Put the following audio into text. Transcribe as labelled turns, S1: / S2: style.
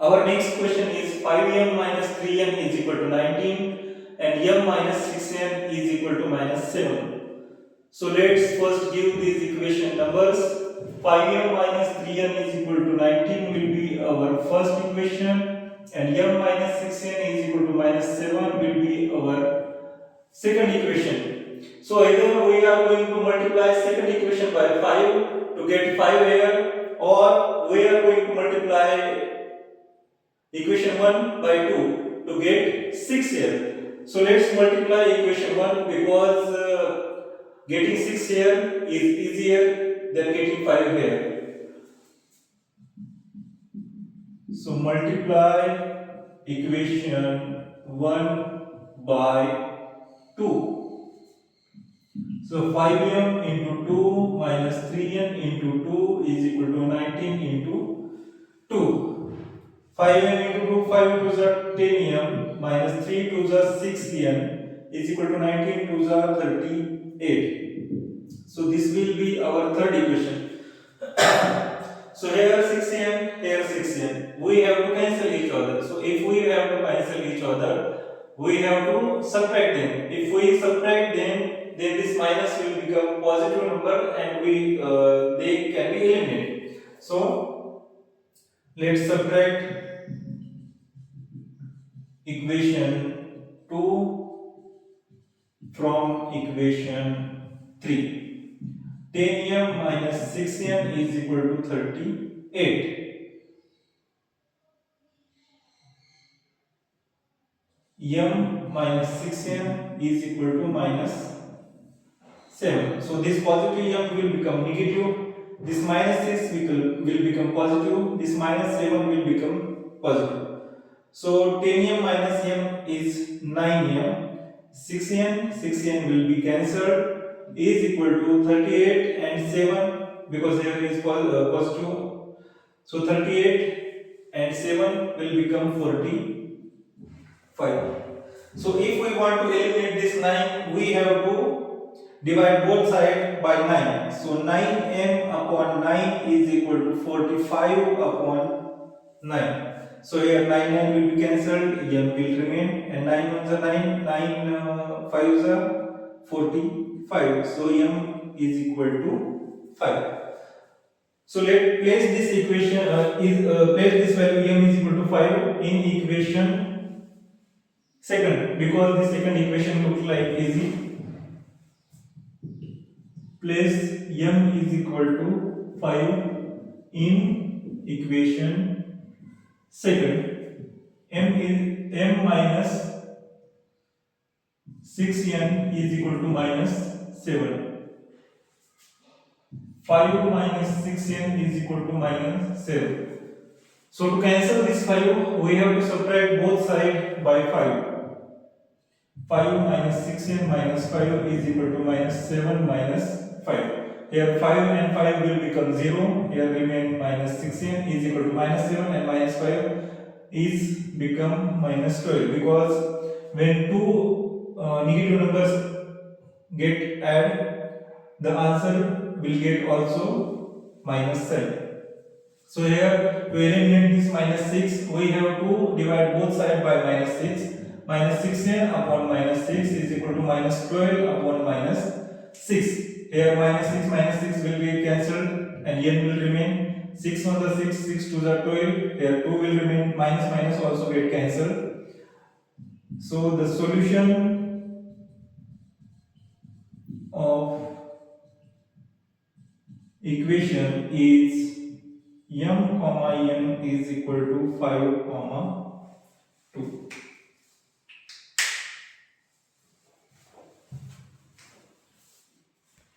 S1: Our next question is 5m minus 3n is equal to 19 and m minus 6n is equal to minus 7. So let's first give these equation numbers. 5m minus 3n is equal to 19 will be our first equation, and m minus 6n is equal to minus 7 will be our second equation. So either we are going to multiply second equation by 5 to get 5 here, or we are going to multiply equation 1 by 2 to get 6 here. So let's multiply equation 1 because getting 6 here is easier than getting 5 here. So multiply equation 1 by 2. So 5m into 2 minus 3n into 2 is equal to 19 into 2. 5m into 2, 5 to the 10m minus 3 to the 6n is equal to 19 to the 38. So this will be our third equation. So here 6n, here 6n. We have to cancel each other. So if we have to cancel each other, we have to subtract them. If we subtract them, then this minus will become positive number and they can be eliminated. So let's subtract equation 2 from equation 3. 10m minus 6m is equal to 38. m minus 6m is equal to minus 7. So this positive m will become negative. This minus 6 will become positive. This minus 7 will become positive. So 10m minus m is 9m. 6n will be cancelled, is equal to 38 and 7 because here is positive. So 38 and 7 will become 45. So if we want to eliminate this 9, we have to divide both sides by 9. So 9m upon 9 is equal to 45 upon 9. So here 9 will be cancelled, m will remain, and 9 ones are 9, 9 5s are 45. So m is equal to 5. So let place this equation place this value m is equal to 5 in equation second, because the second equation looks like easy. Place m is equal to 5 in equation second. M minus 6n is equal to minus 7. 5 minus 6n is equal to minus 7. So to cancel this 5, we have to subtract both sides by 5. 5 minus 6n minus 5 is equal to minus 7 minus 5. Here 5 and 5 will become 0. Here remain minus 6n is equal to minus 7 and minus 5 is become minus 12, because when two negative numbers get added, the answer will get also minus sign. So here to eliminate this minus 6, we have to divide both sides by minus 6. Minus 6n upon minus 6 is equal to minus 12 upon minus 6. Here minus 6 will be cancelled and n will remain. 6 1 is 6, 6 2 is 12. Here 2 will remain, minus also get cancelled. So the solution of equation is m comma n is equal to 5 comma 2.